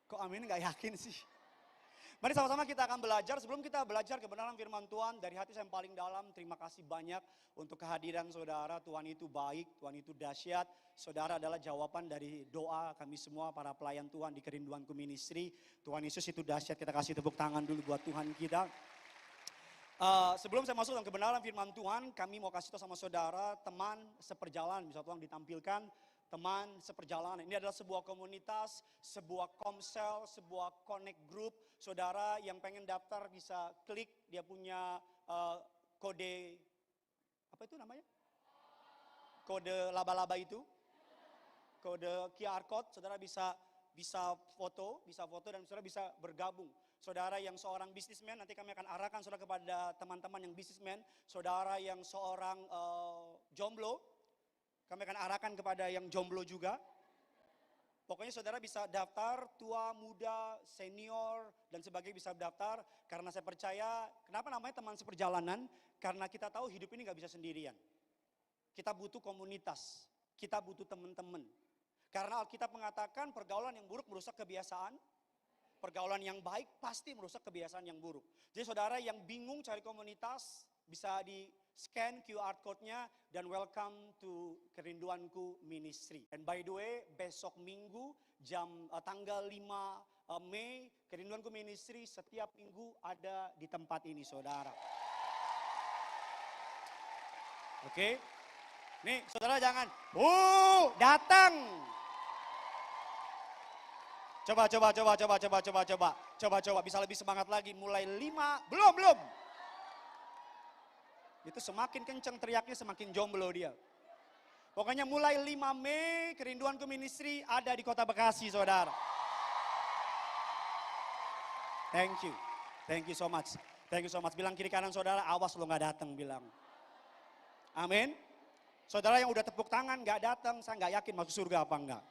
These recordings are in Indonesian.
Kok amin nggak yakin sih? Mari sama-sama kita akan belajar. Sebelum kita belajar kebenaran firman Tuhan, dari hati saya yang paling dalam, terima kasih banyak untuk kehadiran saudara. Tuhan itu baik, Tuhan itu dahsyat. Saudara adalah jawaban dari doa kami semua, para pelayan Tuhan di Kerinduanku Ministry. Tuhan Yesus itu dahsyat, kita kasih tepuk tangan dulu buat Tuhan kita. Sebelum saya masuk dalam kebenaran firman Tuhan, kami mau kasih tahu sama saudara, teman seperjalanan, bisa tolong ditampilkan. Teman seperjalanan, ini adalah sebuah komunitas, sebuah komsel, sebuah connect group. Saudara yang pengen daftar bisa klik, dia punya kode, apa itu namanya? Kode laba-laba itu, kode QR code, saudara bisa foto dan saudara bisa bergabung. Saudara yang seorang bisnismen, nanti kami akan arahkan saudara kepada teman-teman yang bisnismen. Saudara yang seorang jomblo, kami akan arahkan kepada yang jomblo juga. Pokoknya saudara bisa daftar, tua, muda, senior, dan sebagainya bisa daftar. Karena saya percaya, kenapa namanya teman seperjalanan? Karena kita tahu hidup ini gak bisa sendirian. Kita butuh komunitas, kita butuh teman-teman. Karena Alkitab mengatakan pergaulan yang buruk merusak kebiasaan. Pergaulan yang baik pasti merusak kebiasaan yang buruk. Jadi saudara yang bingung cari komunitas, bisa di scan QR code-nya dan welcome to Kerinduanku Ministry. And by the way, besok Minggu tanggal 5 Mei, Kerinduanku Ministry setiap minggu ada di tempat ini saudara. Oke. Nih saudara jangan, datang. Coba, bisa lebih semangat lagi, mulai 5, belum. Itu semakin kenceng teriaknya, semakin jomblo dia. Pokoknya mulai 5 Mei, Kerinduanku Ministry ada di Kota Bekasi, saudara. Thank you so much. Bilang kiri kanan saudara, awas lo gak datang, bilang. Amin. Saudara yang udah tepuk tangan gak datang, saya gak yakin masuk surga apa enggak.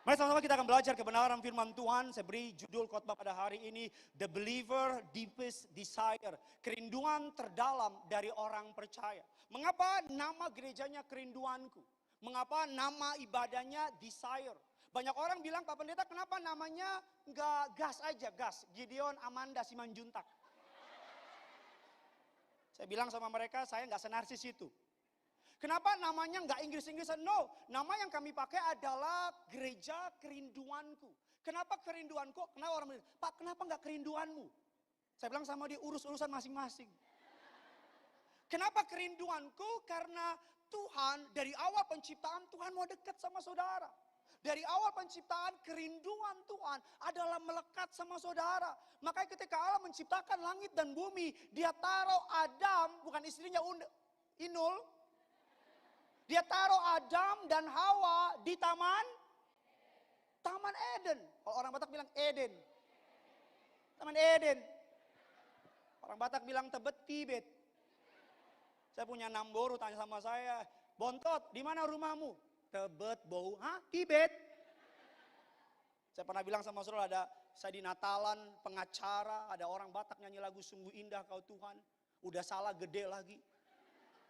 Mari sama-sama kita akan belajar kebenaran firman Tuhan. Saya beri judul khotbah pada hari ini, The Believer Deepest Desire. Kerinduan terdalam dari orang percaya. Mengapa nama gerejanya Kerinduanku? Mengapa nama ibadahnya Desire? Banyak orang bilang, Pak Pendeta kenapa namanya enggak gas aja, gas. Gideon Amanda Simanjuntak. Saya bilang sama mereka, saya enggak senarsis itu. Kenapa namanya nggak Inggris-Inggrisan? No, nama yang kami pakai adalah Gereja Kerinduanku. Kenapa kerinduanku? Kenapa orang bilang, Pak kenapa nggak kerinduanmu? Saya bilang sama dia, urus-urusan masing-masing. Kenapa kerinduanku? Karena Tuhan dari awal penciptaan Tuhan mau dekat sama saudara. Dari awal penciptaan kerinduan Tuhan adalah melekat sama saudara. Makanya ketika Allah menciptakan langit dan bumi, dia taruh Adam, bukan istrinya Inul, dia taruh Adam dan Hawa di Taman Eden. Kalau orang Batak bilang Eden. Taman Eden. Orang Batak bilang Tebet Tibet. Saya punya Namboru tanya sama saya, Bontot, di mana rumahmu? Tebet Bau, Tibet. Saya pernah bilang sama saudara, saya di Natalan, pengacara, ada orang Batak nyanyi lagu Sungguh Indah Kau Tuhan. Udah salah gede lagi.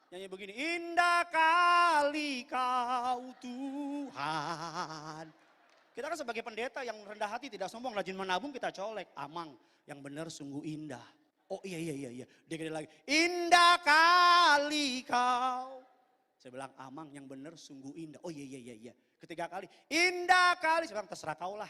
Nyanyi begini, indah kali kau Tuhan. Kita kan sebagai pendeta yang rendah hati, tidak sombong, rajin menabung, kita colek. Amang, yang benar sungguh indah. Oh iya. Dia gede lagi, indah kali kau. Saya bilang, Amang yang benar sungguh indah. Oh iya. Ketiga kali, indah kali. Saya bilang, terserah kau lah.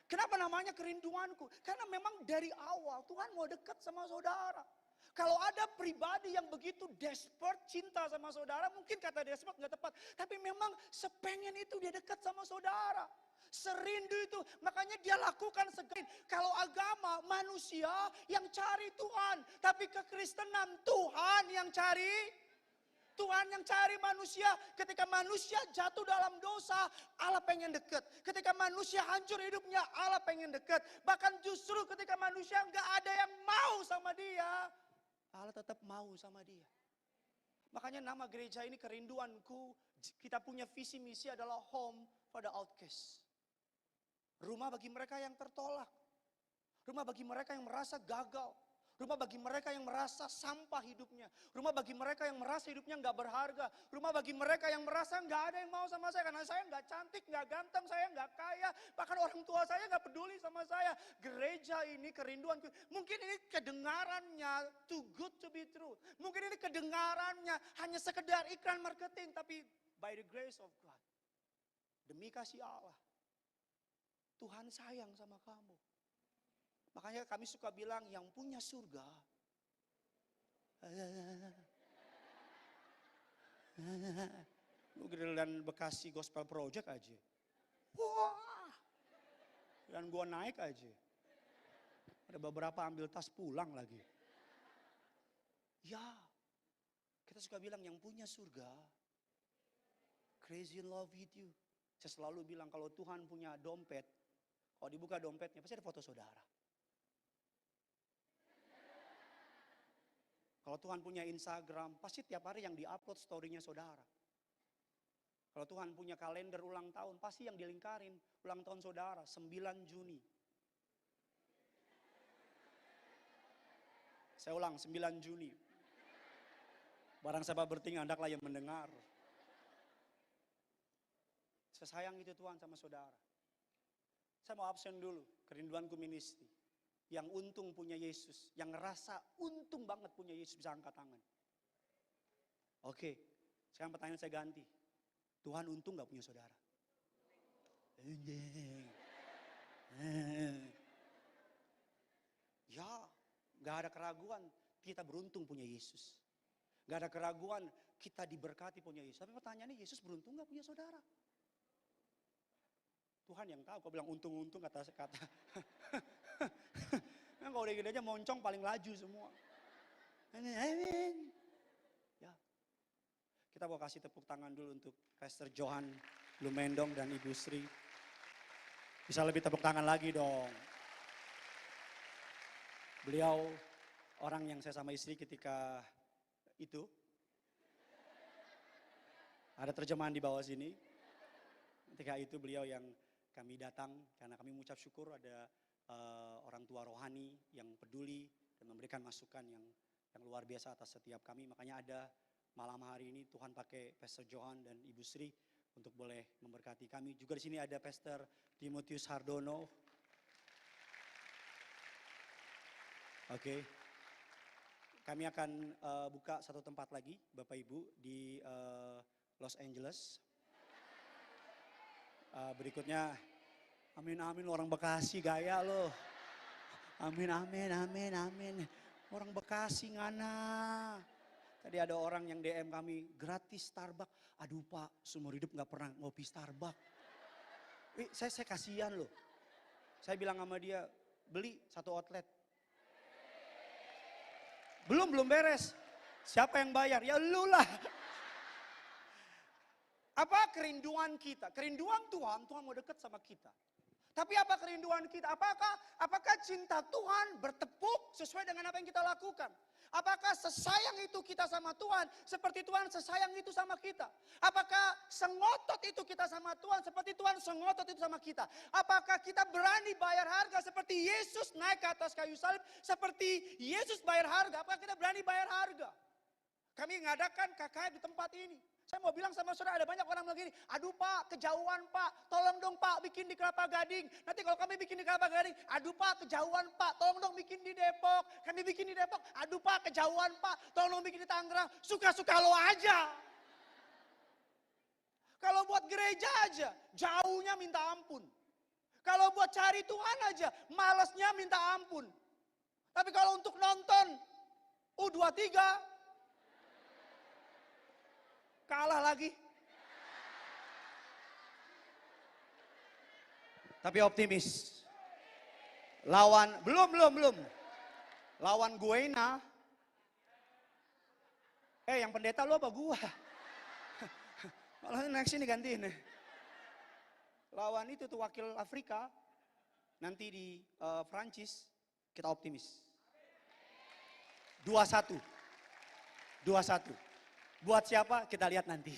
Kenapa namanya kerinduanku? Karena memang dari awal Tuhan mau dekat sama saudara. Kalau ada pribadi yang begitu desperate cinta sama saudara, mungkin kata desperate nggak tepat. Tapi memang sepengen itu dia dekat sama saudara. Serindu itu, makanya dia lakukan segala. Kalau agama manusia yang cari Tuhan. Tapi kekristenan Tuhan yang cari. Tuhan yang cari manusia. Ketika manusia jatuh dalam dosa, Allah pengen dekat. Ketika manusia hancur hidupnya, Allah pengen dekat. Bahkan justru ketika manusia nggak ada yang mau sama dia, Allah tetap mau sama dia. Makanya nama gereja ini Kerinduanku. Kita punya visi misi adalah home for the outcast. Rumah bagi mereka yang tertolak. Rumah bagi mereka yang merasa gagal. Rumah bagi mereka yang merasa sampah hidupnya. Rumah bagi mereka yang merasa hidupnya nggak berharga. Rumah bagi mereka yang merasa nggak ada yang mau sama saya. Karena saya nggak cantik, nggak ganteng, saya nggak kaya. Bahkan orang tua saya nggak peduli sama saya. Gereja ini kerinduan. Mungkin ini kedengarannya too good to be true. Mungkin ini kedengarannya hanya sekedar iklan marketing. Tapi by the grace of God. Demi kasih Allah. Tuhan sayang sama kamu. Makanya kami suka bilang yang punya surga. Dan Bekasi Gospel Project aja. Wah. Dan gua naik aja. Ada beberapa ambil tas pulang lagi. Ya. Kita suka bilang yang punya surga. Crazy in love with you. Saya selalu bilang kalau Tuhan punya dompet. Kalau dibuka dompetnya pasti ada foto saudara. Kalau Tuhan punya Instagram, pasti tiap hari yang diupload story-nya saudara. Kalau Tuhan punya kalender ulang tahun, pasti yang dilingkarin ulang tahun saudara, 9 Juni. Saya ulang, 9 Juni. Barang siapa bertingkah, hendaklah yang mendengar. Sesayang itu Tuhan sama saudara. Saya mau absen dulu, kerinduanku ministry. Yang untung punya Yesus, yang ngerasa untung banget punya Yesus bisa angkat tangan. Oke, sekarang pertanyaan saya ganti. Tuhan untung gak punya saudara? Ya, gak ada keraguan kita beruntung punya Yesus. Gak ada keraguan kita diberkati punya Yesus. Tapi pertanyaannya Yesus beruntung gak punya saudara? Tuhan yang tahu, kau bilang untung-untung kata. Kan kalau udah gini aja moncong paling laju semua. Amin. Ya. Kita mau kasih tepuk tangan dulu untuk Pastor Johan Lumendong dan Ibu Sri. Bisa lebih tepuk tangan lagi dong. Beliau orang yang saya sama istri ketika itu. Ada terjemahan di bawah sini. Ketika itu beliau yang kami datang karena kami mengucap syukur ada orang tua rohani yang peduli dan memberikan masukan yang luar biasa atas setiap kami. Makanya ada malam hari ini Tuhan pakai Pastor Johan dan Ibu Sri untuk boleh memberkati kami. Juga di sini ada Pastor Timotius Hardono. Oke. Kami akan buka satu tempat lagi Bapak Ibu di Los Angeles. Berikutnya, amin amin orang Bekasi gaya loh. Amin amin amin amin. Orang Bekasi ngana. Tadi ada orang yang DM kami, gratis Starbucks. Aduh Pak, seumur hidup gak pernah ngopi Starbucks. Saya kasihan loh. Saya bilang sama dia, beli satu outlet. Belum beres. Siapa yang bayar? Ya lu lah. Apa kerinduan kita? Kerinduan Tuhan mau dekat sama kita. Tapi apa kerinduan kita? Apakah cinta Tuhan bertepuk sesuai dengan apa yang kita lakukan? Apakah sesayang itu kita sama Tuhan seperti Tuhan sesayang itu sama kita? Apakah sengotot itu kita sama Tuhan seperti Tuhan sengotot itu sama kita? Apakah kita berani bayar harga seperti Yesus naik ke atas kayu salib? Seperti Yesus bayar harga, apakah kita berani bayar harga? Kami mengadakan KKR di tempat ini. Saya mau bilang sama saudara, ada banyak orang bilang gini, aduh Pak, kejauhan Pak, tolong dong Pak bikin di Kelapa Gading. Nanti kalau kami bikin di Kelapa Gading, aduh Pak, kejauhan Pak, tolong dong bikin di Depok. Kami bikin di Depok, aduh Pak, kejauhan Pak, tolong dong bikin di Tangerang. Suka-suka lo aja. Kalau buat gereja aja, jauhnya minta ampun. Kalau buat cari Tuhan aja, malasnya minta ampun. Tapi kalau untuk nonton U23, kalah lagi. Tapi optimis. Lawan, belum. Lawan Guena. Yang pendeta lu apa gua? Malah next ini gantiin. Lawan itu tuh wakil Afrika. Nanti di Prancis, kita optimis. 2-1. Buat siapa kita lihat nanti.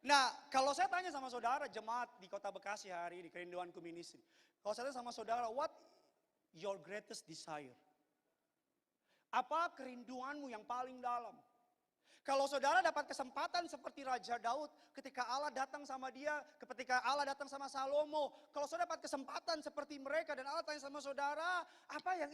Nah, kalau saya tanya sama saudara jemaat di Kota Bekasi hari ini, kerinduanku ministry. Kalau saya tanya sama saudara, what your greatest desire? Apa kerinduanmu yang paling dalam? Kalau saudara dapat kesempatan seperti Raja Daud, ketika Allah datang sama dia, ketika Allah datang sama Salomo, kalau saudara dapat kesempatan seperti mereka dan Allah tanya sama saudara, apa yang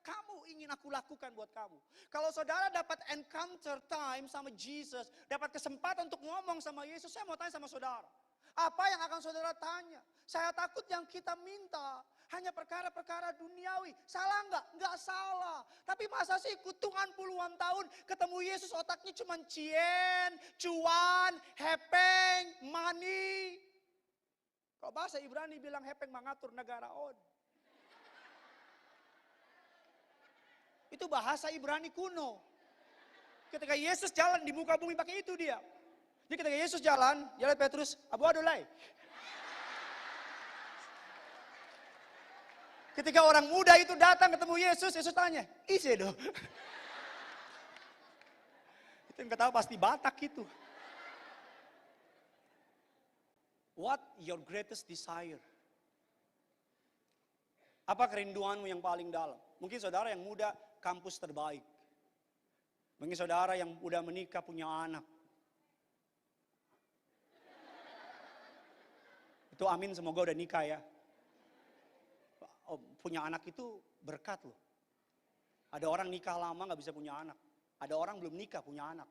kamu ingin aku lakukan buat kamu? Kalau saudara dapat encounter time sama Jesus, dapat kesempatan untuk ngomong sama Yesus, saya mau tanya sama saudara, apa yang akan saudara tanya? Saya takut yang kita minta hanya perkara-perkara duniawi. Salah enggak? Enggak salah. Tapi masa sih ikut Tuhan puluhan tahun, ketemu Yesus otaknya cuma cien, cuan, hepeng, money. Kalau bahasa Ibrani bilang hepeng mengatur negara on. Itu bahasa Ibrani kuno. Ketika Yesus jalan di muka bumi pakai itu dia. Jadi ketika Yesus jalan, dia lihat Petrus, abu adolai. Ketika orang muda itu datang ketemu Yesus, Yesus tanya, isi dong. Itu yang ketawa pasti Batak itu. What your greatest desire? Apa kerinduanmu yang paling dalam? Mungkin saudara yang muda, kampus terbaik. Mungkin saudara yang udah menikah punya anak. Itu amin, semoga udah nikah ya. Oh, punya anak itu berkat loh. Ada orang nikah lama gak bisa punya anak. Ada orang belum nikah punya anak.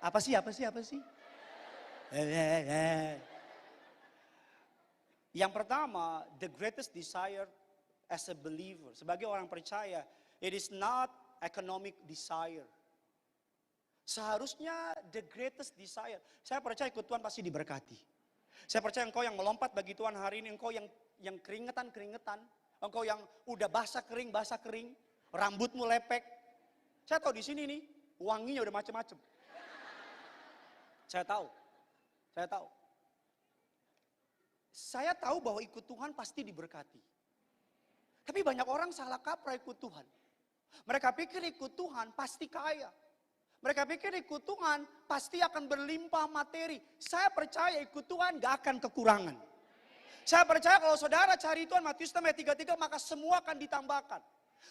Apa sih? Yang pertama, the greatest desire as a believer. Sebagai orang percaya, it is not economic desire. Seharusnya the greatest desire. Saya percaya ikut Tuhan pasti diberkati. Saya percaya engkau yang melompat bagi Tuhan hari ini, engkau yang keringetan, engkau yang udah basah kering, rambutmu lepek. Saya tahu di sini nih, wanginya udah macam-macam. Saya tahu. Saya tahu bahwa ikut Tuhan pasti diberkati. Tapi banyak orang salah kaprah ikut Tuhan. Mereka pikir ikut Tuhan pasti kaya. Mereka pikir ikut Tuhan pasti akan berlimpah materi. Saya percaya ikut Tuhan gak akan kekurangan. Saya percaya kalau saudara cari Tuhan, Matius 6:33, maka semua akan ditambahkan.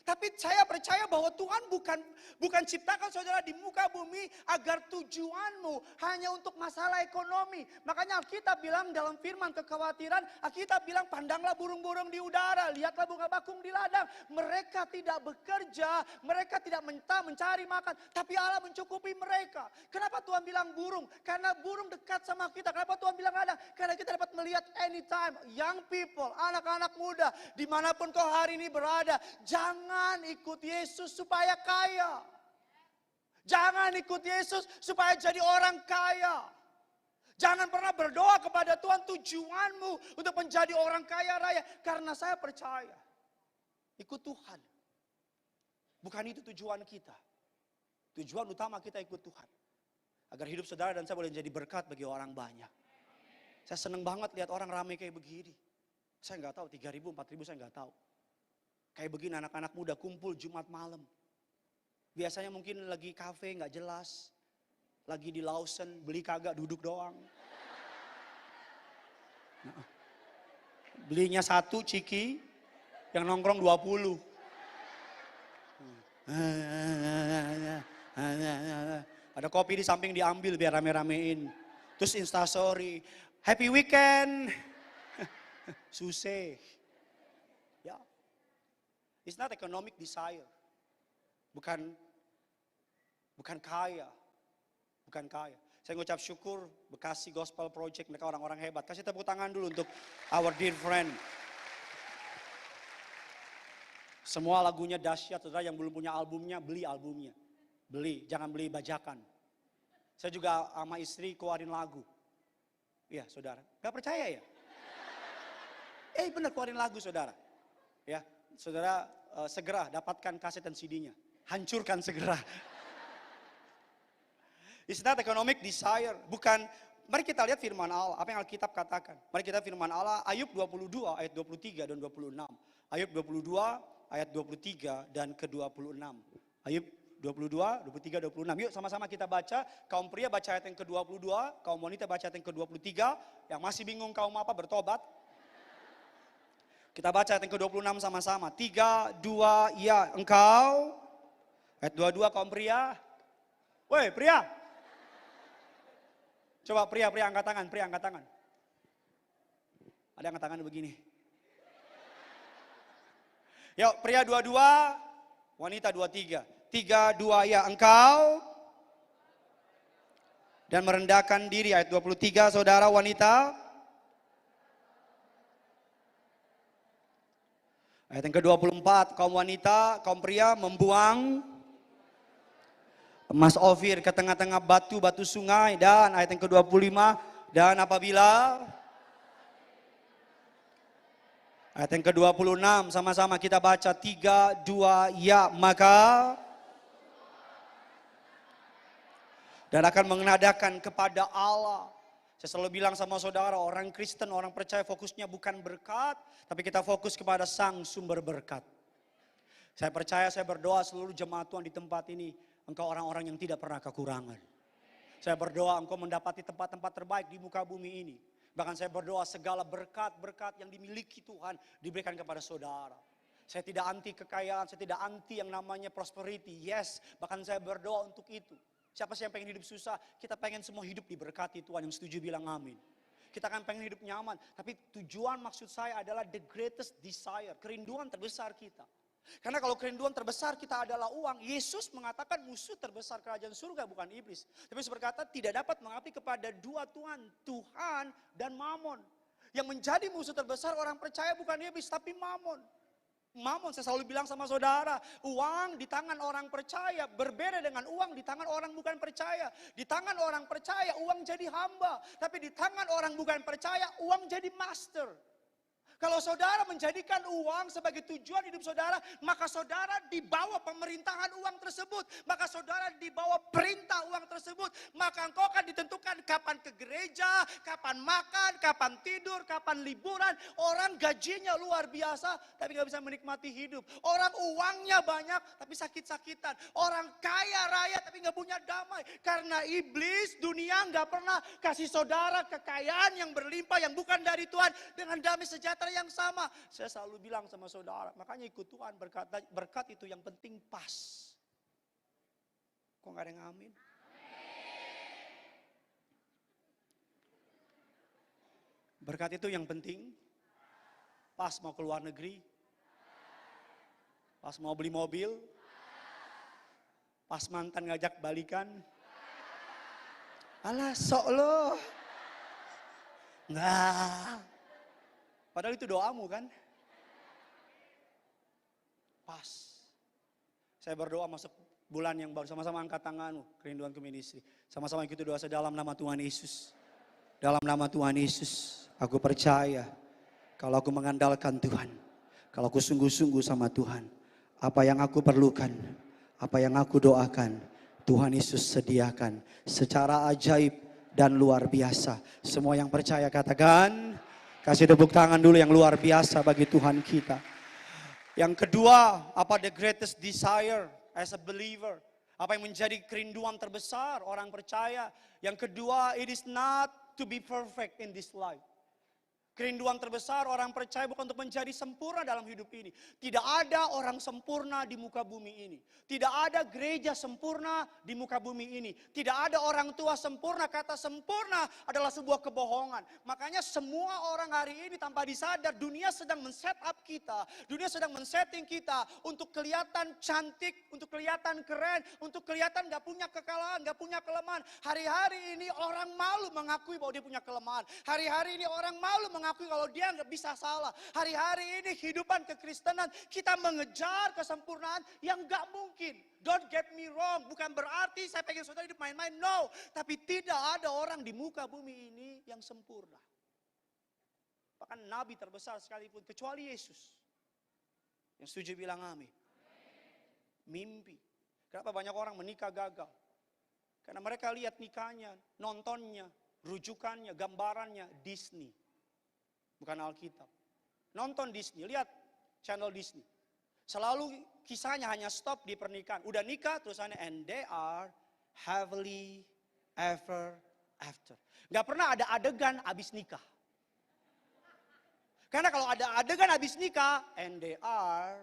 Tapi saya percaya bahwa Tuhan bukan ciptakan saudara di muka bumi agar tujuanmu hanya untuk masalah ekonomi. Makanya Alkitab bilang dalam firman kekhawatiran, Alkitab bilang pandanglah burung-burung di udara, lihatlah bunga bakung di ladang. Mereka tidak bekerja, mereka tidak mencari makan, tapi Allah mencukupi mereka. Kenapa Tuhan bilang burung? Karena burung dekat sama kita. Kenapa Tuhan bilang ladang? Karena kita dapat melihat anytime. Young people, anak-anak muda, dimanapun kau hari ini berada, jangan ikut Yesus supaya kaya. Jangan ikut Yesus supaya jadi orang kaya. Jangan pernah berdoa kepada Tuhan tujuanmu untuk menjadi orang kaya raya. Karena saya percaya, ikut Tuhan. Bukan itu tujuan kita. Tujuan utama kita ikut Tuhan. Agar hidup saudara dan saya boleh jadi berkat bagi orang banyak. Saya senang banget lihat orang ramai kayak begini. Saya nggak tahu, 3.000, 4.000 saya nggak tahu. Kayak begini anak-anak muda kumpul Jumat malam. Biasanya mungkin lagi kafe gak jelas. Lagi di Lawson, beli kagak duduk doang. Nah, belinya 1 ciki, yang nongkrong 20. Ada kopi di samping diambil biar rame-ramein. Terus instastory, happy weekend. Susah. Ya. It's not economic desire. Bukan kaya. Bukan kaya. Saya ngucap syukur Bekasi Gospel Project, mereka orang-orang hebat. Kasih tepuk tangan dulu untuk our dear friend. Semua lagunya dahsyat, saudara yang belum punya albumnya, beli albumnya. Beli, jangan beli bajakan. Saya juga sama istri keluarin lagu. Iya saudara, gak percaya ya? Benar keluarin lagu saudara. Ya. Saudara segera dapatkan kaset dan CD-nya. Hancurkan segera. It's not economic desire. Bukan, mari kita lihat firman Allah. Apa yang Alkitab katakan. Mari kita firman Allah. Ayub 22 ayat 23 dan 26. Ayub 22 ayat 23 dan ke-26. Ayub 22, 23, 26. Yuk sama-sama kita baca. Kaum pria baca ayat yang ke-22. Kaum wanita baca ayat yang ke-23. Yang masih bingung kaum apa bertobat. Kita baca ayat yang ke-26 sama-sama. 3, 2, ya engkau. Ayat 22 kaum pria. Woi pria. Coba pria angkat tangan, pria angkat tangan. Ada yang angkat tangan begini. Yuk pria 22, wanita 23. 3, 2, ya engkau. Dan merendahkan diri, ayat 23 saudara wanita. Ayat yang ke-24, kaum wanita, kaum pria membuang emas Ofir ke tengah-tengah batu-batu sungai. Dan ayat yang ke-25, dan apabila ayat yang ke-26 sama-sama kita baca 3, 2, ya maka dan akan mengenadakan kepada Allah. Saya selalu bilang sama saudara, orang Kristen, orang percaya fokusnya bukan berkat, tapi kita fokus kepada sang sumber berkat. Saya percaya, saya berdoa seluruh jemaat Tuhan di tempat ini, engkau orang-orang yang tidak pernah kekurangan. Saya berdoa engkau mendapati tempat-tempat terbaik di muka bumi ini. Bahkan saya berdoa segala berkat-berkat yang dimiliki Tuhan diberikan kepada saudara. Saya tidak anti kekayaan, saya tidak anti yang namanya prosperity. Yes, bahkan saya berdoa untuk itu. Siapa sih yang pengen hidup susah? Kita pengen semua hidup diberkati Tuhan, yang setuju bilang amin. Kita kan pengen hidup nyaman, tapi tujuan maksud saya adalah the greatest desire, kerinduan terbesar kita. Karena kalau kerinduan terbesar kita adalah uang, Yesus mengatakan musuh terbesar kerajaan surga bukan iblis. Tapi Yesus berkata tidak dapat mengabdi kepada dua Tuhan, Tuhan dan Mamon. Yang menjadi musuh terbesar orang percaya bukan iblis tapi Mamon. Mamon, saya selalu bilang sama saudara, uang di tangan orang percaya berbeda dengan uang di tangan orang bukan percaya. Di tangan orang percaya uang jadi hamba, tapi di tangan orang bukan percaya uang jadi master. Kalau saudara menjadikan uang sebagai tujuan hidup saudara, maka saudara dibawa pemerintahan uang tersebut. Maka saudara dibawa perintah uang tersebut. Maka engkau akan ditentukan kapan ke gereja, kapan makan, kapan tidur, kapan liburan. Orang gajinya luar biasa, tapi gak bisa menikmati hidup. Orang uangnya banyak, tapi sakit-sakitan. Orang kaya raya, tapi gak punya damai. Karena iblis, dunia gak pernah kasih saudara kekayaan yang berlimpah, yang bukan dari Tuhan. Dengan damai sejahtera yang sama. Saya selalu bilang sama saudara, makanya ikut Tuhan, berkat itu yang penting pas. Kok gak ada yang amin? Berkat itu yang penting pas mau ke luar negeri, pas mau beli mobil, pas mantan ngajak balikan. Alah sok lo. Enggak. Padahal itu doamu kan? Pas. Saya berdoa masuk bulan yang baru, sama-sama angkat tanganmu, kerinduan ke ministry. Sama-sama ikuti doa saya dalam nama Tuhan Yesus. Dalam nama Tuhan Yesus, aku percaya kalau aku mengandalkan Tuhan, kalau aku sungguh-sungguh sama Tuhan, apa yang aku perlukan, apa yang aku doakan, Tuhan Yesus sediakan secara ajaib dan luar biasa. Semua yang percaya katakan, kasih tepuk tangan dulu yang luar biasa bagi Tuhan kita. Yang kedua, apa the greatest desire as a believer? Apa yang menjadi kerinduan terbesar orang percaya? Yang kedua, it is not to be perfect in this life. Kerinduan terbesar orang percaya bukan untuk menjadi sempurna dalam hidup ini. Tidak ada orang sempurna di muka bumi ini. Tidak ada gereja sempurna di muka bumi ini. Tidak ada orang tua sempurna. Kata sempurna adalah sebuah kebohongan. Makanya semua orang hari ini tanpa disadar dunia sedang men-set up kita. Dunia sedang men-setting kita untuk kelihatan cantik, untuk kelihatan keren, untuk kelihatan gak punya kekalahan, gak punya kelemahan. Hari-hari ini orang malu mengakui bahwa dia punya kelemahan. Hari-hari ini orang malu mengakui kalau dia nggak bisa salah. Hari-hari ini kehidupan kekristenan kita mengejar kesempurnaan yang nggak mungkin. Don't get me wrong, bukan berarti saya pengen saudara hidup main-main, no. Tapi tidak ada orang di muka bumi ini yang sempurna. Bahkan nabi terbesar sekalipun kecuali Yesus. Yang setuju bilang amin. Mimpi. Kenapa banyak orang menikah gagal? Karena mereka lihat nikahnya, nontonnya, rujukannya, gambarannya Disney. Bukan Alkitab. Nonton Disney, lihat channel Disney. Selalu kisahnya hanya stop di pernikahan. Udah nikah terusannya and they are happily ever after. Gak pernah ada adegan abis nikah. Karena kalau ada adegan habis nikah, and they are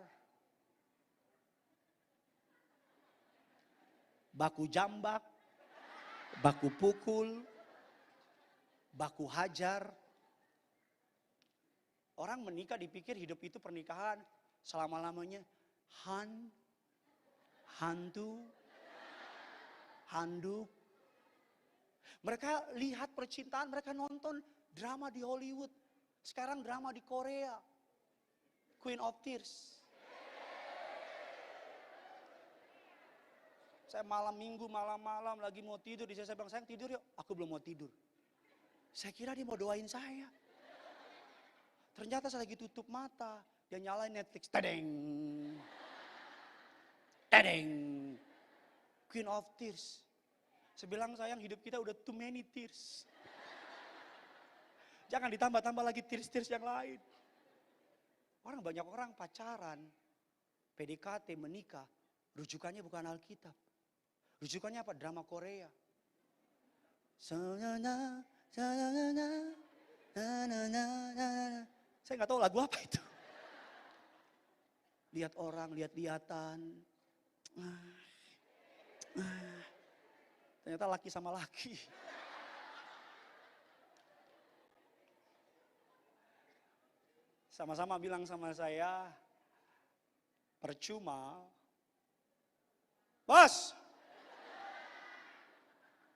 baku jambak, baku pukul, baku hajar. Orang menikah dipikir hidup itu pernikahan selama-lamanya. Hantu, handuk. Mereka lihat percintaan, mereka nonton drama di Hollywood. Sekarang drama di Korea. Queen of Tears. Saya malam minggu, malam-malam lagi mau tidur. Saya bilang, sayang tidur yuk. Aku belum mau tidur. Saya kira dia mau doain saya. Ternyata saya lagi tutup mata. Dia nyalain Netflix. Tadeng. Tadeng. Queen of Tears. Saya bilang, sayang hidup kita udah too many tears. Jangan ditambah-tambah lagi tears-tears yang lain. Banyak orang pacaran, PDKT, menikah. Rujukannya bukan Alkitab. Rujukannya apa? Drama Korea. Saya nggak tahu lagu apa itu. Lihat orang, lihat-lihatan. Ternyata laki sama laki. Sama-sama bilang sama saya, percuma. Bos!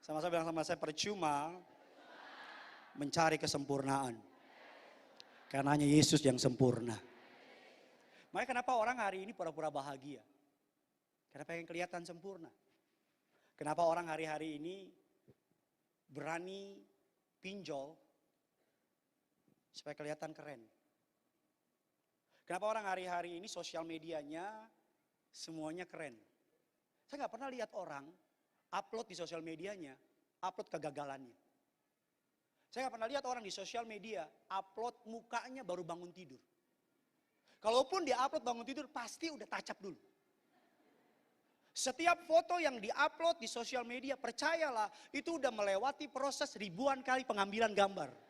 Sama-sama bilang sama saya, percuma mencari kesempurnaan. Karena hanya Yesus yang sempurna. Makanya kenapa orang hari ini pura-pura bahagia? Karena pengen kelihatan sempurna. Kenapa orang hari-hari ini berani pinjol supaya kelihatan keren? Kenapa orang hari-hari ini sosial medianya semuanya keren? Saya nggak pernah lihat orang upload di sosial medianya, upload kegagalannya. Saya nggak pernah lihat orang di sosial media upload mukanya baru bangun tidur. Kalaupun dia upload bangun tidur pasti udah touch up dulu. Setiap foto yang diupload di sosial media, percayalah itu udah melewati proses ribuan kali pengambilan gambar.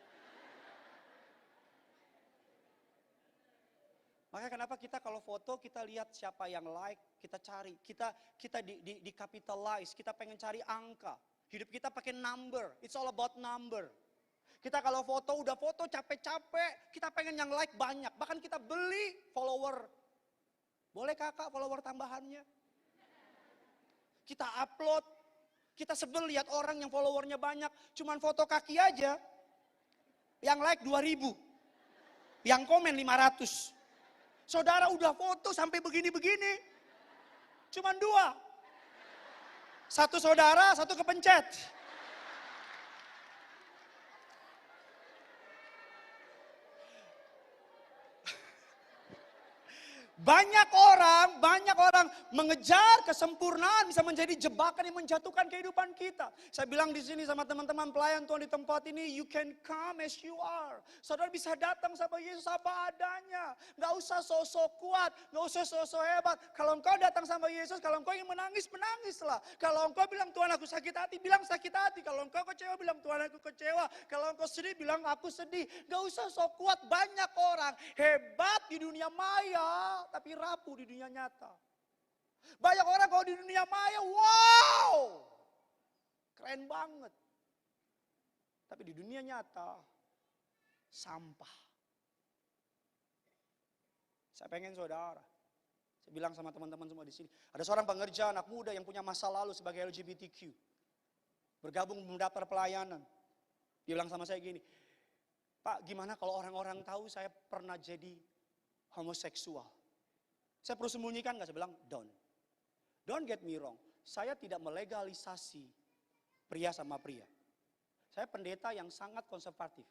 Makanya kenapa kita kalau foto kita lihat siapa yang like, kita cari, kita di capitalize, kita pengen cari angka. Hidup kita pakai number, it's all about number. Kita kalau foto, udah foto capek-capek, kita pengen yang like banyak. Bahkan kita beli follower. Boleh kakak follower tambahannya? Kita upload, kita sebel lihat orang yang followernya banyak. Cuman foto kaki aja, yang like 2.000, yang komen 500. Saudara udah foto sampai begini-begini, cuman 2. Satu saudara, satu kepencet. Banyak orang mengejar kesempurnaan bisa menjadi jebakan yang menjatuhkan kehidupan kita. Saya bilang di sini sama teman-teman pelayan Tuhan di tempat ini, you can come as you are. Saudara bisa datang sama Yesus apa adanya. Gak usah sok-sok kuat, gak usah sok-sok hebat. Kalau engkau datang sama Yesus, kalau engkau ingin menangis, menangislah. Kalau engkau bilang Tuhan aku sakit hati, bilang sakit hati. Kalau engkau kecewa, bilang Tuhan aku kecewa. Kalau engkau sedih, bilang aku sedih. Gak usah sok kuat, banyak orang hebat di dunia maya, tapi rapuh di dunia nyata. Banyak orang kalau di dunia maya, wow, keren banget. Tapi di dunia nyata, sampah. Saya pengen saudara, saya bilang sama teman-teman semua di sini, ada seorang pengerja anak muda yang punya masa lalu sebagai LGBTQ. Bergabung mendaftar pelayanan. Dia bilang sama saya gini, Pak gimana kalau orang-orang tahu saya pernah jadi homoseksual? Saya perlu sembunyikan nggak? Saya bilang, don't get me wrong. Saya tidak melegalisasi pria sama pria. Saya pendeta yang sangat konservatif.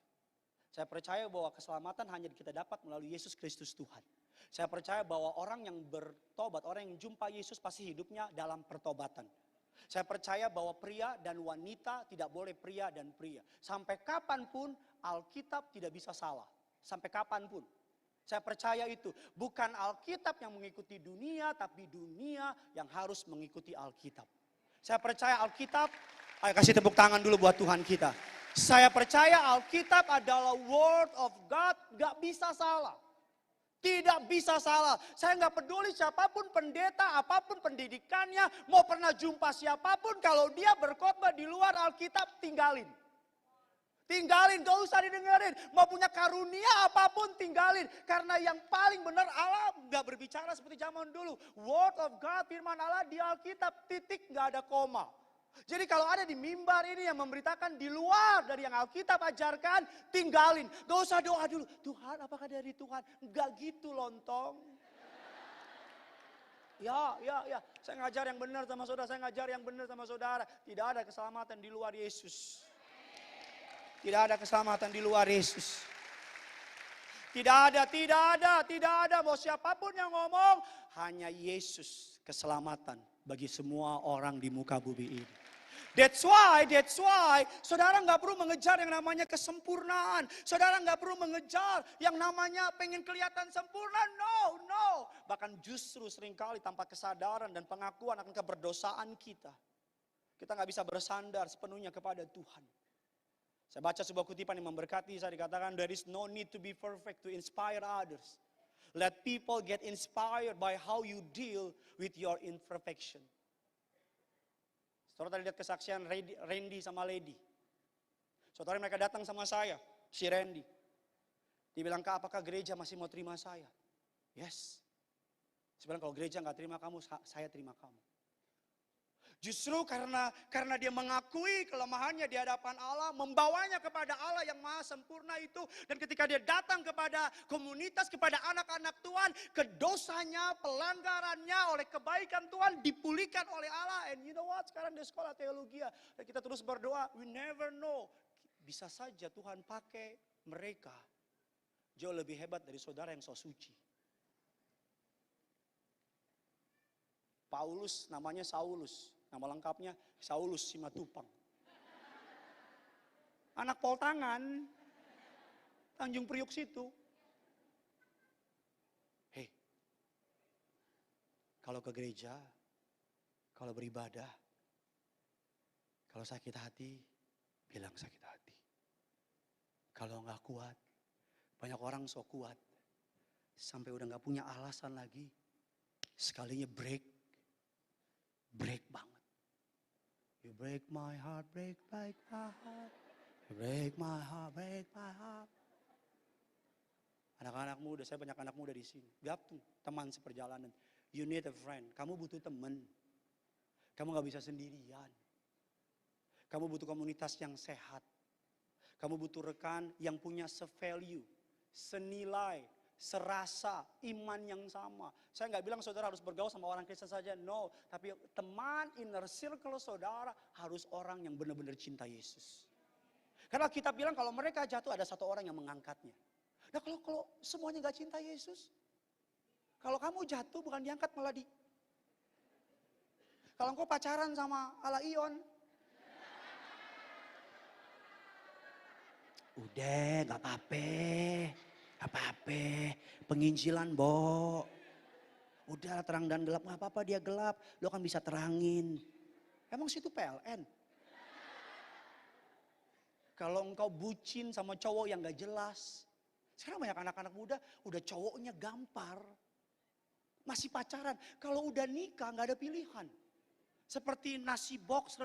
Saya percaya bahwa keselamatan hanya kita dapat melalui Yesus Kristus Tuhan. Saya percaya bahwa orang yang bertobat, orang yang jumpa Yesus pasti hidupnya dalam pertobatan. Saya percaya bahwa pria dan wanita tidak boleh pria dan pria. Sampai kapanpun Alkitab tidak bisa salah. Sampai kapanpun. Saya percaya itu. Bukan Alkitab yang mengikuti dunia, tapi dunia yang harus mengikuti Alkitab. Saya percaya Alkitab, ayo kasih tepuk tangan dulu buat Tuhan kita. Saya percaya Alkitab adalah word of God, gak bisa salah. Tidak bisa salah. Saya nggak peduli siapapun pendeta, apapun pendidikannya, mau pernah jumpa siapapun, kalau dia berkhotbah di luar Alkitab, tinggalin. Tinggalin, gak usah didengerin. Mau punya karunia apapun, tinggalin. Karena yang paling benar Allah gak berbicara seperti zaman dulu. Word of God, firman Allah di Alkitab, titik, gak ada koma. Jadi kalau ada di mimbar ini yang memberitakan di luar dari yang Alkitab ajarkan, tinggalin. Gak usah doa dulu, Tuhan apakah dari Tuhan? Gak gitu lontong. Ya. Saya ngajar yang benar sama saudara, saya ngajar yang benar sama saudara. Tidak ada keselamatan di luar Yesus. Tidak ada keselamatan di luar Yesus. Tidak ada. Mau siapapun yang ngomong, hanya Yesus keselamatan bagi semua orang di muka bumi ini. That's why, saudara nggak perlu mengejar yang namanya kesempurnaan. Saudara nggak perlu mengejar yang namanya pengen kelihatan sempurna. No. Bahkan justru seringkali tanpa kesadaran dan pengakuan akan keberdosaan kita. Kita nggak bisa bersandar sepenuhnya kepada Tuhan. Saya baca sebuah kutipan yang memberkati, saya dikatakan, there is no need to be perfect to inspire others. Let people get inspired by how you deal with your imperfection. Saudara tadi lihat kesaksian Randy sama Lady. Saudara mereka datang sama saya, si Randy. Dia bilang, Kak, apakah gereja masih mau terima saya? Yes. Saya bilang, kalau gereja nggak terima kamu, saya terima kamu. Justru karena dia mengakui kelemahannya di hadapan Allah, membawanya kepada Allah yang maha sempurna itu. Dan ketika dia datang kepada komunitas, kepada anak-anak Tuhan, kedosanya, pelanggarannya oleh kebaikan Tuhan dipulihkan oleh Allah. And you know what? Sekarang di sekolah teologi, dan kita terus berdoa, we never know. Bisa saja Tuhan pakai mereka jauh lebih hebat dari saudara yang so suci. Paulus namanya Saulus. Nama lengkapnya Saulus Simatupang. Anak Poltangan, Tanjung Priuk situ. Hei, kalau ke gereja, kalau beribadah, kalau sakit hati, bilang sakit hati. Kalau nggak kuat, banyak orang so kuat, sampai udah nggak punya alasan lagi, sekalinya break banget. You break my heart, break my heart. You break my heart, break my heart. Anak-anak muda, saya banyak anak muda di sini. Gabung, teman seperjalanan. You need a friend. Kamu butuh teman. Kamu gak bisa sendirian. Kamu butuh komunitas yang sehat. Kamu butuh rekan yang punya se-value, senilai, serasa, iman yang sama. Saya nggak bilang saudara harus bergaul sama orang Kristen saja, no. Tapi teman, inner circle saudara harus orang yang benar-benar cinta Yesus. Karena kita bilang kalau mereka jatuh ada satu orang yang mengangkatnya. Nah kalau semuanya nggak cinta Yesus, kalau kamu jatuh bukan diangkat malah kalau engkau pacaran sama ala Ion, udah nggak apa-apa, penginjilan Bo. Udah terang dan gelap, nggak apa-apa dia gelap, lo kan bisa terangin. Emang situ PLN? Kalau engkau bucin sama cowok yang gak jelas. Sekarang banyak anak-anak muda udah cowoknya gampar. Masih pacaran, kalau udah nikah gak ada pilihan. Seperti nasi box,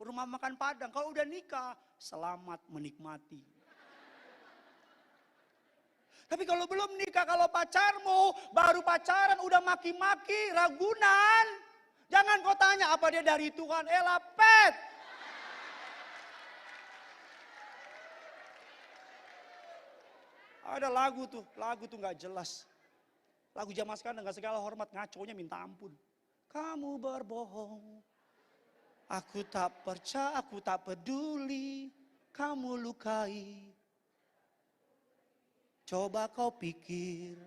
rumah makan Padang, kalau udah nikah selamat menikmati. Tapi kalau belum nikah, kalau pacarmu baru pacaran udah maki-maki, ragunan. Jangan kau tanya apa dia dari Tuhan, pet. Ada lagu tuh gak jelas. Lagu zaman sekarang dengan segala hormat, ngaconya minta ampun. Kamu berbohong, aku tak percaya, aku tak peduli, kamu lukai. Coba kau pikir.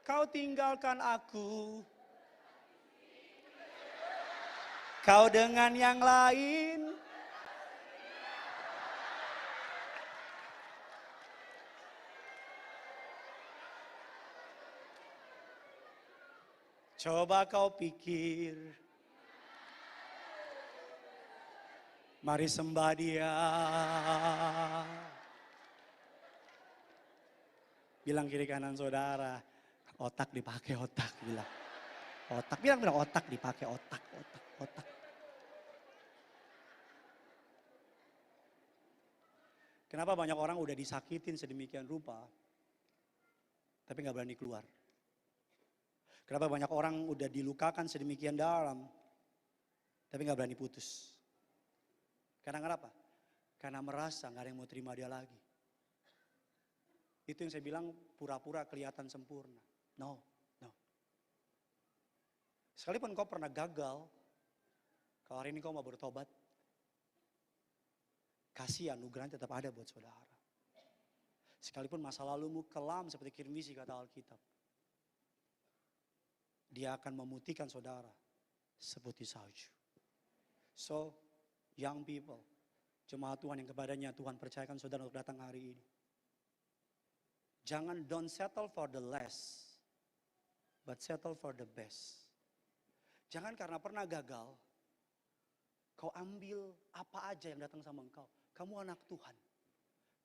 Kau tinggalkan aku. Kau dengan yang lain. Coba kau pikir, mari sembah Dia. Bilang kiri kanan saudara, otak dipakai otak, bilang. Otak, bilang otak dipakai otak. Kenapa banyak orang udah disakitin sedemikian rupa, tapi gak berani keluar? Kenapa banyak orang udah dilukakan sedemikian dalam, tapi gak berani putus? Karena kenapa? Karena merasa gak ada yang mau terima dia lagi. Itu yang saya bilang pura-pura kelihatan sempurna. No. Sekalipun kau pernah gagal, kalau hari ini kau mau bertobat, kasih anugerah tetap ada buat saudara. Sekalipun masa lalumu kelam seperti kirmisi kata Alkitab, Dia akan memutihkan saudara seperti salju. So, young people, jemaat Tuhan yang kepadanya Tuhan percayakan saudara untuk datang hari ini. Jangan don't settle for the less, but settle for the best. Jangan karena pernah gagal, kau ambil apa aja yang datang sama engkau. Kamu anak Tuhan.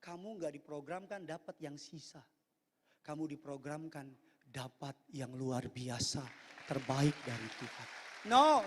Kamu gak diprogramkan dapat yang sisa. Kamu diprogramkan dapat yang luar biasa, terbaik dari Tuhan. No.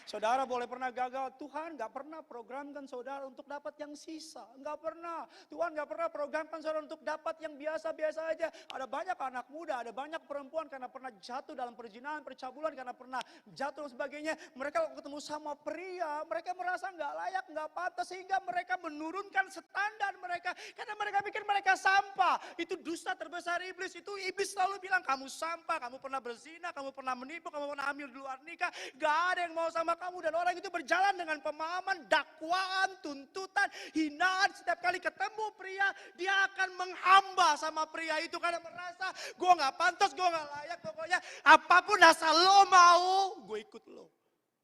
Saudara boleh pernah gagal, Tuhan gak pernah programkan saudara untuk dapat yang sisa. Gak pernah. Tuhan gak pernah programkan saudara untuk dapat yang biasa-biasa aja. Ada banyak anak muda, ada banyak perempuan karena pernah jatuh dalam perzinahan, percabulan, karena pernah jatuh dan sebagainya. Mereka ketemu sama pria, mereka merasa gak layak, gak pantas, sehingga mereka menurunkan standar mereka. Karena mereka pikir mereka sampah. Itu dusta terbesar iblis. Itu iblis selalu bilang, kamu sampah, kamu pernah berzina, kamu pernah menipu, kamu pernah hamil di luar nikah, gak ada yang mau sama kamu. Dan orang itu berjalan dengan pemahaman, dakwaan, tuntutan, hinaan. Setiap kali ketemu pria, dia akan menghamba sama pria itu karena merasa gue gak pantas, gue gak layak. Pokoknya apapun asal lo mau, gue ikut lo.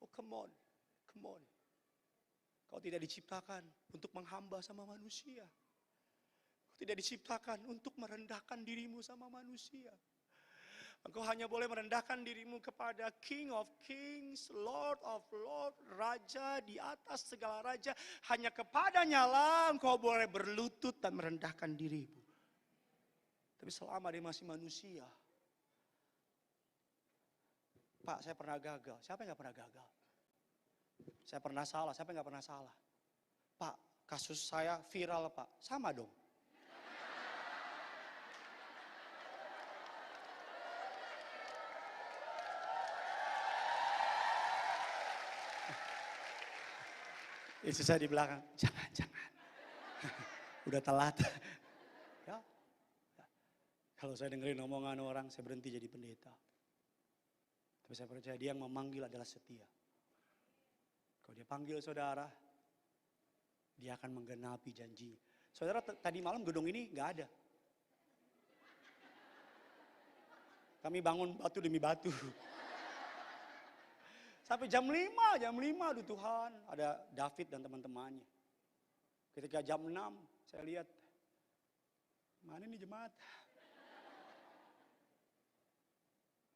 Oh come on. Kau tidak diciptakan untuk menghamba sama manusia. Kau tidak diciptakan untuk merendahkan dirimu sama manusia. Engkau hanya boleh merendahkan dirimu kepada King of Kings, Lord of Lords, Raja di atas segala raja. Hanya kepadanya lah engkau boleh berlutut dan merendahkan dirimu. Tapi selama dia masih manusia. Pak, saya pernah gagal. Siapa yang gak pernah gagal? Saya pernah salah. Siapa yang gak pernah salah? Pak, kasus saya viral Pak. Sama dong. Istri saya di belakang, jangan. Udah telat. Ya. Kalau saya dengerin omongan orang, saya berhenti jadi pendeta. Tapi saya percaya dia yang memanggil adalah setia. Kalau dia panggil saudara, dia akan menggenapi janjinya. Saudara, tadi malam gedung ini gak ada. Kami bangun batu demi batu. Sampai jam 5, aduh Tuhan, ada David dan teman-temannya. Ketika jam 6, saya lihat, mana nih jemaat?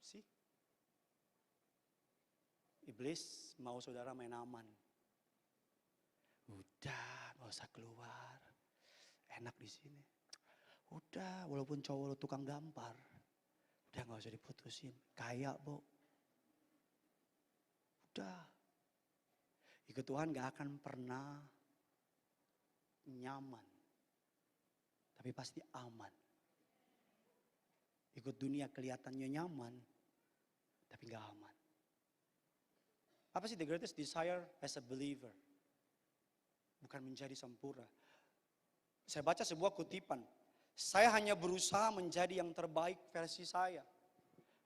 Sih, iblis mau saudara main aman. Udah, gak usah keluar, enak di sini. Udah, walaupun cowok lo tukang gampar, udah gak usah diputusin, kaya Bo. Udah, ikut Tuhan gak akan pernah nyaman, tapi pasti aman. Ikut dunia kelihatannya nyaman, tapi gak aman. Apa sih the greatest desire as a believer? Bukan menjadi sempurna. Saya baca sebuah kutipan, saya hanya berusaha menjadi yang terbaik versi saya.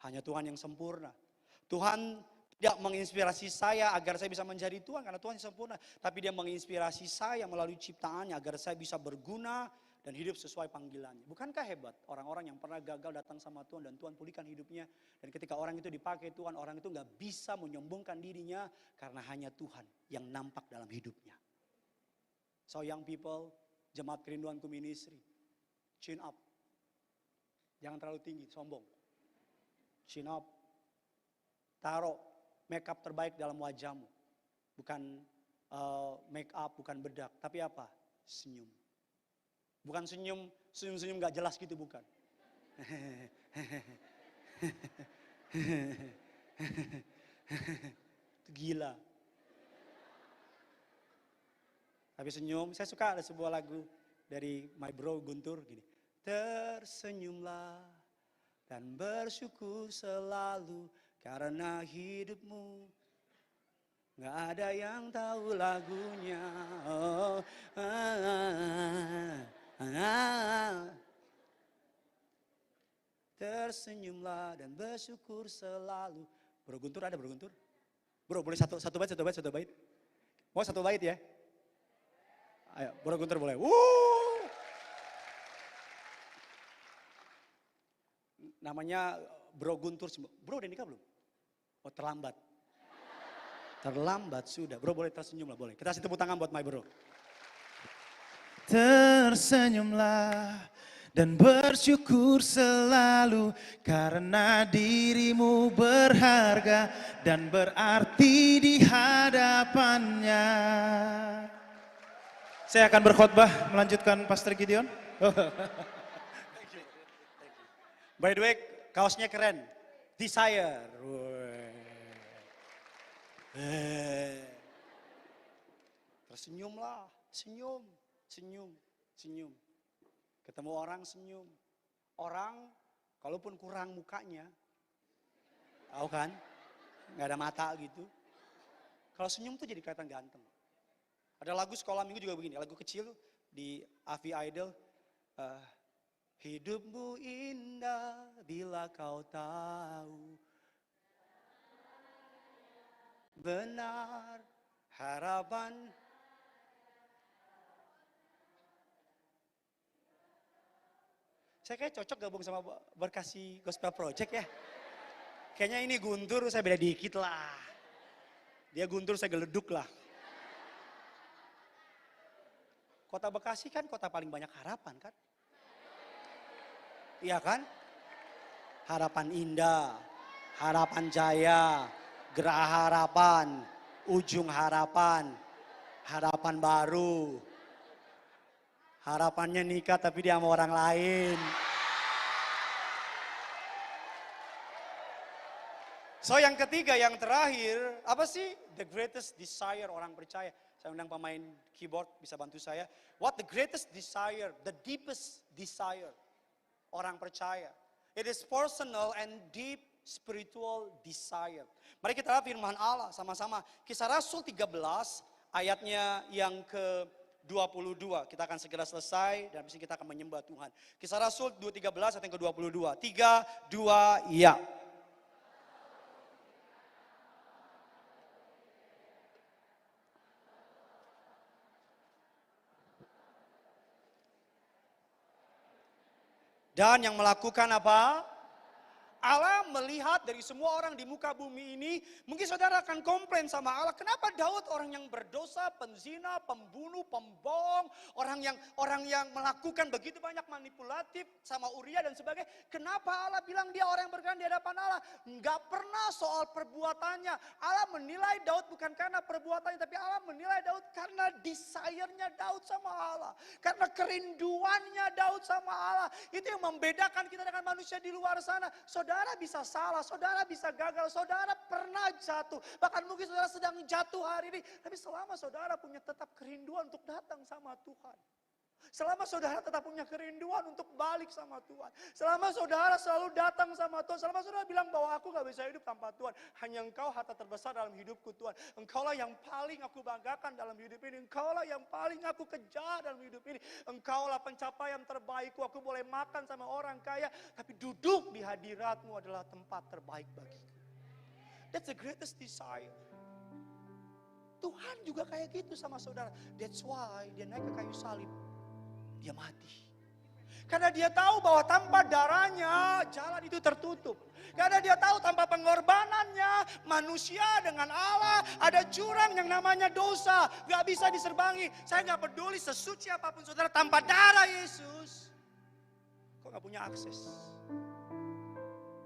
Hanya Tuhan yang sempurna. Tuhan tidak menginspirasi saya agar saya bisa menjadi Tuhan karena Tuhan yang sempurna. Tapi dia menginspirasi saya melalui ciptaannya agar saya bisa berguna dan hidup sesuai panggilannya. Bukankah hebat orang-orang yang pernah gagal datang sama Tuhan dan Tuhan pulihkan hidupnya. Dan ketika orang itu dipakai Tuhan, orang itu gak bisa menyombongkan dirinya karena hanya Tuhan yang nampak dalam hidupnya. So young people, jemaat kerinduanku ministry, chin up. Jangan terlalu tinggi, sombong. Chin up. taruh make up terbaik dalam wajahmu. Bukan make up, bukan bedak, tapi apa? Senyum. Bukan senyum gak jelas gitu, bukan. Itu gila. Tapi senyum, saya suka ada sebuah lagu dari my bro Guntur gini. Tersenyumlah dan bersyukur selalu karena hidupmu. Gak ada yang tahu lagunya. Oh, Tersenyumlah dan bersyukur selalu. Bro Guntur ada Bro Guntur? Bro boleh satu bait? Mau satu bait ya? Ayo Bro Guntur boleh. Namanya Bro Guntur. Bro udah nikah belum? Oh terlambat. Terlambat sudah. Bro boleh tersenyum lah, boleh. Kita kasih tepuk tangan buat my bro. Tersenyumlah dan bersyukur selalu karena dirimu berharga dan berarti di hadapannya. Saya akan berkhotbah melanjutkan Pastor Gideon. By the way, kaosnya keren. Desire. Tersenyumlah, senyum. Ketemu orang senyum. Orang kalaupun kurang mukanya, tahu kan? Nggak ada mata gitu. Kalau senyum tuh jadi kelihatan ganteng. Ada lagu sekolah minggu juga begini, lagu kecil di Avi Idol. Hidupmu indah bila kau tahu. Benar harapan. Saya kayak cocok gabung sama Berkasih Gospel Project ya. Kayaknya ini Guntur, saya beda dikit lah. Dia Guntur, saya geleduk lah. Kota Bekasi kan kota paling banyak harapan kan? Iya kan? Harapan Indah, Harapan Jaya, Geraha Harapan, Ujung Harapan, Harapan Baru. Harapannya nikah tapi dia sama orang lain. So yang ketiga, yang terakhir, apa sih the greatest desire orang percaya? Saya undang pemain keyboard, bisa bantu saya. What the greatest desire, the deepest desire orang percaya? It is personal and deep spiritual desire. Mari kita lihat firman Allah sama-sama. Kisah Rasul 13 ayatnya yang ke-22. Kita akan segera selesai dan habis ini kita akan menyembah Tuhan. Kisah Rasul 13 ayat yang ke-22. 3, 2, ya. Dan yang melakukan apa? Allah melihat dari semua orang di muka bumi ini, mungkin saudara akan komplain sama Allah, kenapa Daud orang yang berdosa, penzina, pembunuh, pembohong, orang yang melakukan begitu banyak manipulatif sama Uria dan sebagainya, kenapa Allah bilang dia orang yang berkenan di hadapan Allah? Enggak pernah soal perbuatannya. Allah menilai Daud bukan karena perbuatannya, tapi Allah menilai Daud karena desire-nya Daud sama Allah, karena kerinduannya Daud sama Allah. Itu yang membedakan kita dengan manusia di luar sana. Saudara bisa salah, saudara bisa gagal, saudara pernah jatuh. Bahkan mungkin saudara sedang jatuh hari ini. Tapi selama saudara punya tetap kerinduan untuk datang sama Tuhan. Selama saudara tetap punya kerinduan untuk balik sama Tuhan. Selama saudara selalu datang sama Tuhan. Selama saudara bilang bahwa aku gak bisa hidup tanpa Tuhan. Hanya Engkau harta terbesar dalam hidupku Tuhan. Engkaulah yang paling aku banggakan dalam hidup ini. Engkaulah yang paling aku kejar dalam hidup ini. Engkaulah pencapaian terbaikku. Aku boleh makan sama orang kaya. Tapi duduk di hadiratmu adalah tempat terbaik bagiku. That's the greatest desire. Tuhan juga kayak gitu sama saudara. That's why dia naik ke kayu salib. Dia mati. Karena dia tahu bahwa tanpa darahnya jalan itu tertutup. Karena dia tahu tanpa pengorbanannya manusia dengan Allah ada jurang yang namanya dosa. Gak bisa diserbangi. Saya gak peduli sesuci apapun saudara, tanpa darah Yesus kok gak punya akses.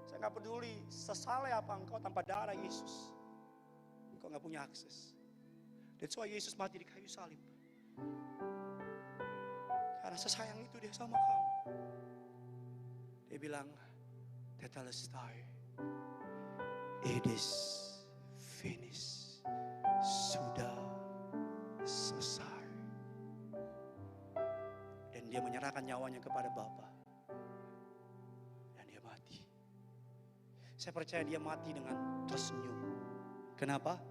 Saya Saya nggak peduli sesaleh apa engkau tanpa darah Yesus. Engkau nggak punya akses. That's why Yesus mati di kayu salib. Karena sesayang itu dia sama kamu. Dia bilang, Tetelestai, it is finished. Sudah selesai. Dan dia menyerahkan nyawanya kepada Bapa. Dan dia mati. Saya percaya dia mati dengan tersenyum. Kenapa?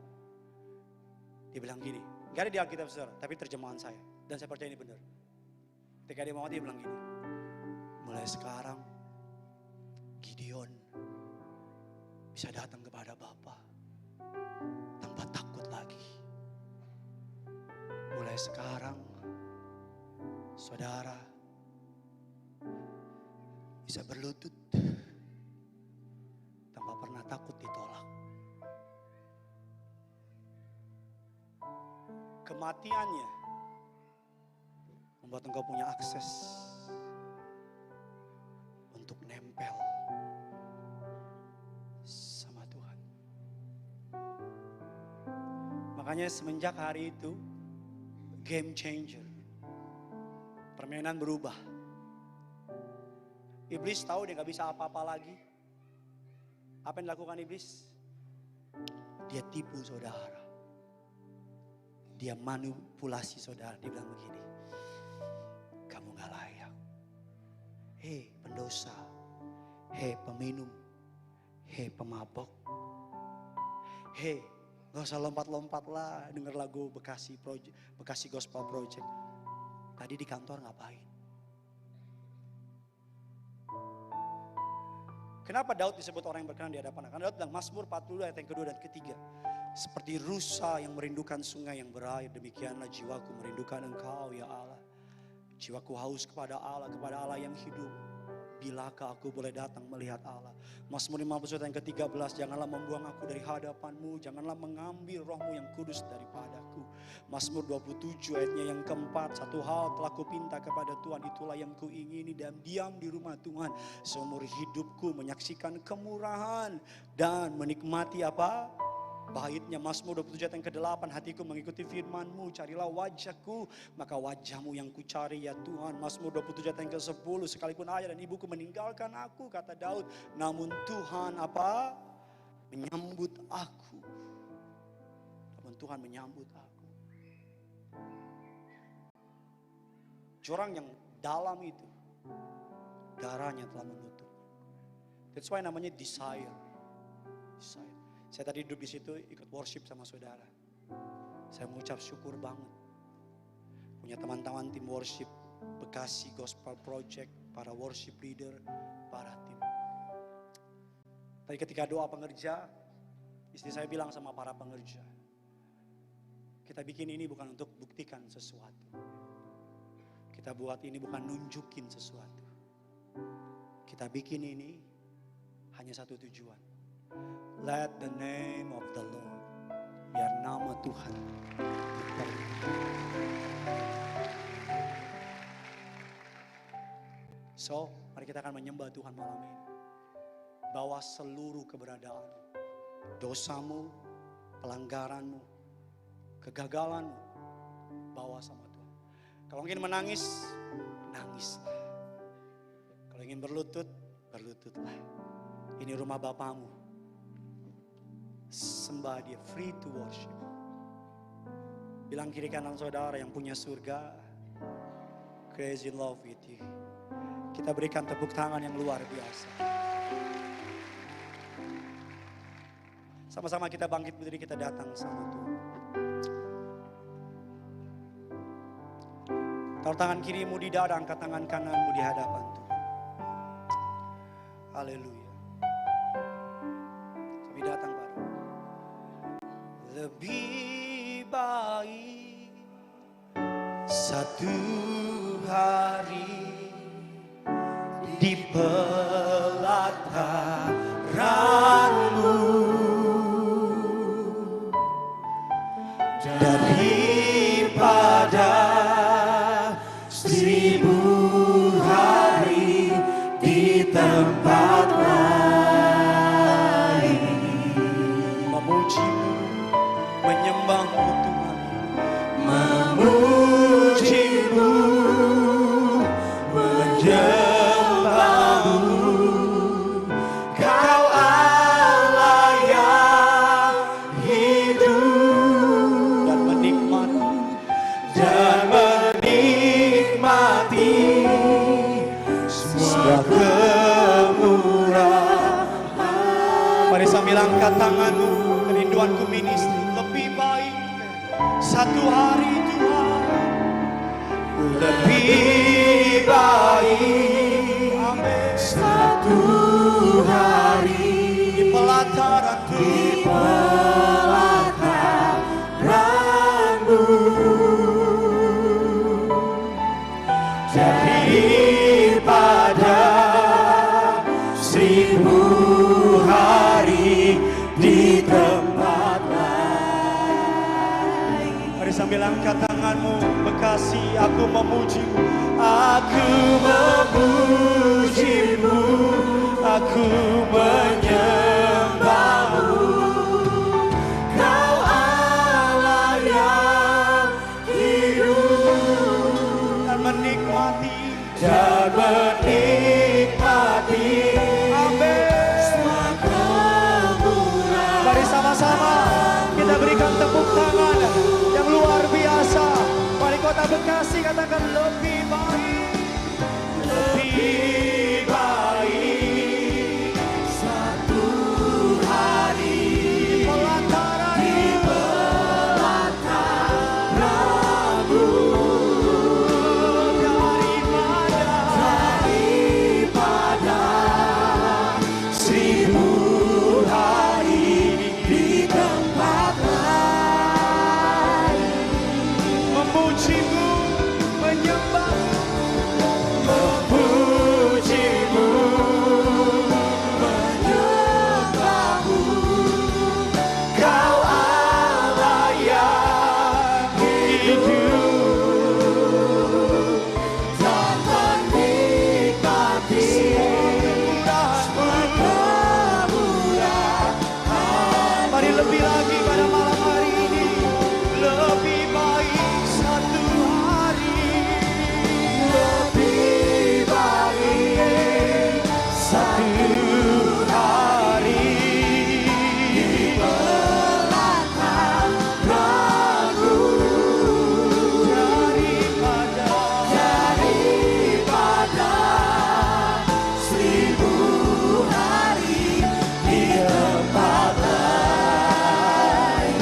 Dia bilang gini, gak ada di Alkitab saudara, tapi terjemahan saya. Dan saya percaya ini benar. Ketika dia mau mati, dia bilang gini, mulai sekarang Gideon bisa datang kepada Bapa tanpa takut lagi. Mulai sekarang saudara bisa berlutut tanpa pernah takut ditolak. Kematiannya membuat engkau punya akses untuk nempel sama Tuhan. Makanya semenjak hari itu game changer. Permainan berubah. Iblis tahu dia gak bisa apa-apa lagi. Apa yang dilakukan iblis? Dia tipu saudara. Dia manipulasi saudara. Dia bilang begini, kamu gak layak. Hei pendosa, hei peminum, hei pemabok. Hei gak usah lompat-lompat lah denger lagu Bekasi Gospel Project. Tadi di kantor ngapain? Kenapa Daud disebut orang yang berkenan di hadapan Allah? Karena Daud bilang Mazmur 42 ayat yang kedua dan ketiga. Seperti rusa yang merindukan sungai yang berair, demikianlah jiwaku merindukan Engkau ya Allah. Jiwaku haus kepada Allah yang hidup. Bilakah aku boleh datang melihat Allah? Mazmur 51 ayat yang ke-13, janganlah membuang aku dari hadapan-Mu, janganlah mengambil roh-Mu yang kudus daripadaku. Mazmur 27 ayatnya yang keempat, satu hal telah kupinta kepada Tuhan, itulah yang kuingini, dan diam di rumah Tuhan seumur hidupku, menyaksikan kemurahan dan menikmati apa? Baitnya. Mazmur 27 ayat yang ke-8, hatiku mengikuti firman-Mu, carilah wajah-Ku, maka wajah-Mu yang kucari ya Tuhan. Mazmur 27 ayat yang ke-10, sekalipun ayah dan ibuku meninggalkan aku, kata Daud, namun Tuhan apa? Menyambut aku. Namun Tuhan menyambut aku. Jurang yang dalam itu, darahnya telah menutup. That's why namanya desire. Saya tadi duduk di situ ikut worship sama saudara. Saya mengucap syukur banget. Punya teman-teman tim worship Bekasi Gospel Project, para worship leader, para tim. Tadi ketika doa pengerja, istri saya bilang sama para pengerja, kita bikin ini bukan untuk buktikan sesuatu. Kita buat ini bukan nunjukin sesuatu. Kita bikin ini hanya satu tujuan. Let the name of the Lord, biar nama Tuhan dipermuliakan. So, mari kita akan menyembah Tuhan malam ini. Bawa seluruh keberadaan, dosamu, pelanggaranmu, kegagalanmu, bawa sama Tuhan. Kalau ingin menangis, nangislah. Kalau ingin berlutut, berlututlah. Ini rumah Bapamu. Sembah Dia, free to worship. Bilang kiri kanan saudara yang punya surga, crazy in love with you. Kita berikan tepuk tangan yang luar biasa. Sama-sama kita bangkit berdiri, kita datang sama Tuhan. Taruh tangan kirimu di dada, angkat tangan kananmu di hadapan Tuhan. Haleluya. Kami datang padamu. Lebih baik satu hari di pelataran-Mu daripada 1000 hari di tempat lain. kemurahan. Mari sambil angkat tanganmu, kerinduanku ministry lebih baik satu hari Tuhan, lebih baik, amin, satu hari di pelataran pelataranmu, daripada 1000 hari di tempat lain. Mari sambil angkat tanganmu, Bekasi, aku memujimu, aku memujimu, aku menyembahmu, Kau Allah yang hidup dan menikmati, amin. Mari sama-sama kita berikan tepuk tangan yang luar biasa. Mari Kota Bekasi katakan lebih baik, lebih baik satu hari di pelataranmu, daripada 1000 hari di tempat lain. Memujimu, menyembahmu, memujimu, menyembahmu, Kau Allah yang hidup dan menikmati kemurahan. Mari lebih lagi pada malam hari ini, lebih baik satu hari, lebih baik satu hari di pelataranmu, daripada 1000 hari di tempat lain.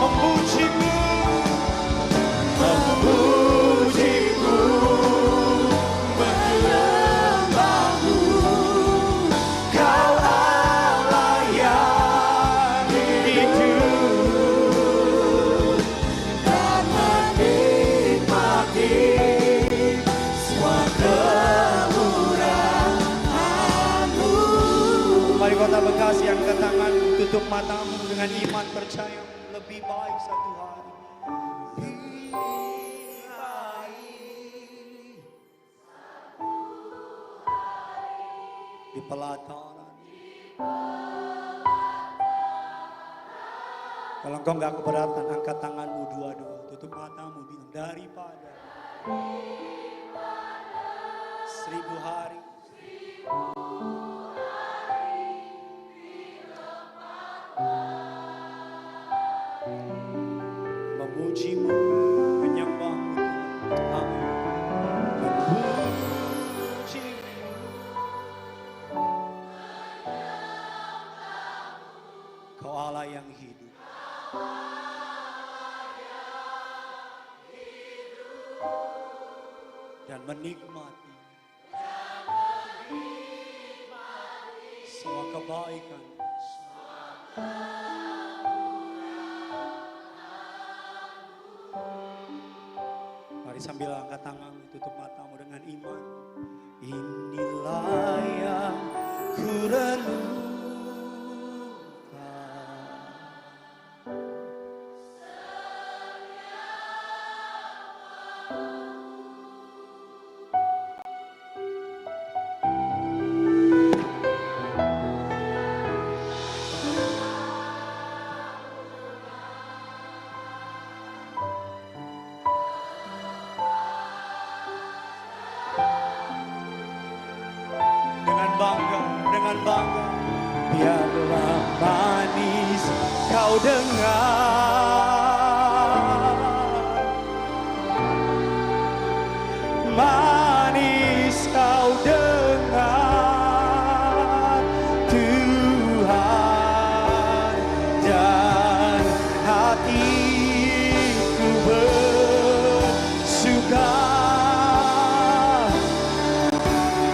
Memujimu, memujimu, menyembahmu, Kau Allah yang hidup dan menikmati semua kemurahan-Mu. Mari Kota Bekasi angkat tangan, tutup matamu dengan iman, percaya lebih baik satu hari. Lebih baik di pelataran. Kalau engkau nggak keberatan, angkat tanganmu dua-dua, tutup matamu, bilang daripada 1000 hari. Memujimu, menyembahmu, amin. Memujimu, Kau Allah yang hidup dan menikmati semua kebaikan. Mari sambil angkat tanganmu, tutup matamu dengan iman. Inilah yang ku renungkan, dengan bangga, biarlah manis kau dengar, manis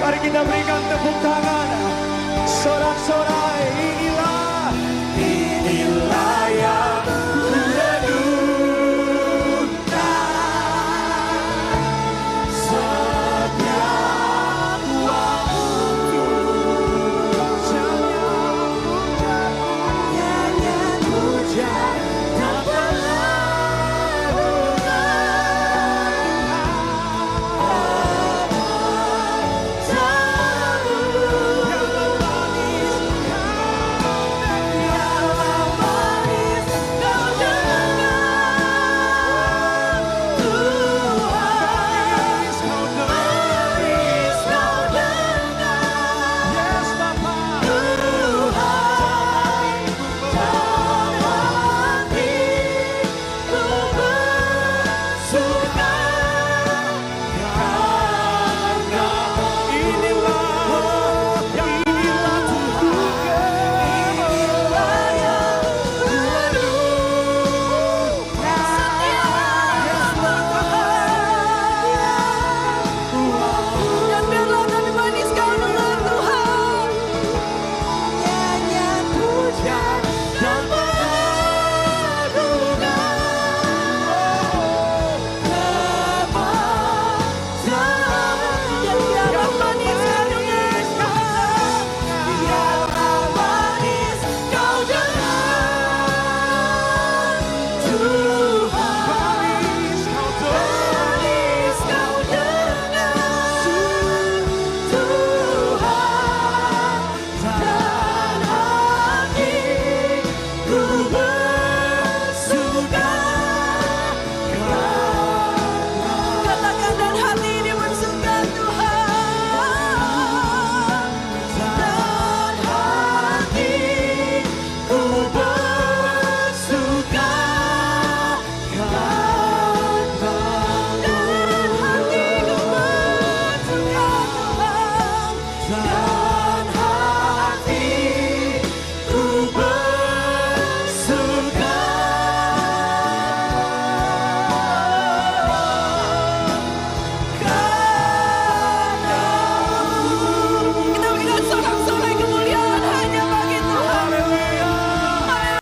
Mari kita berikan tepuk tangan. Sorak-sorai.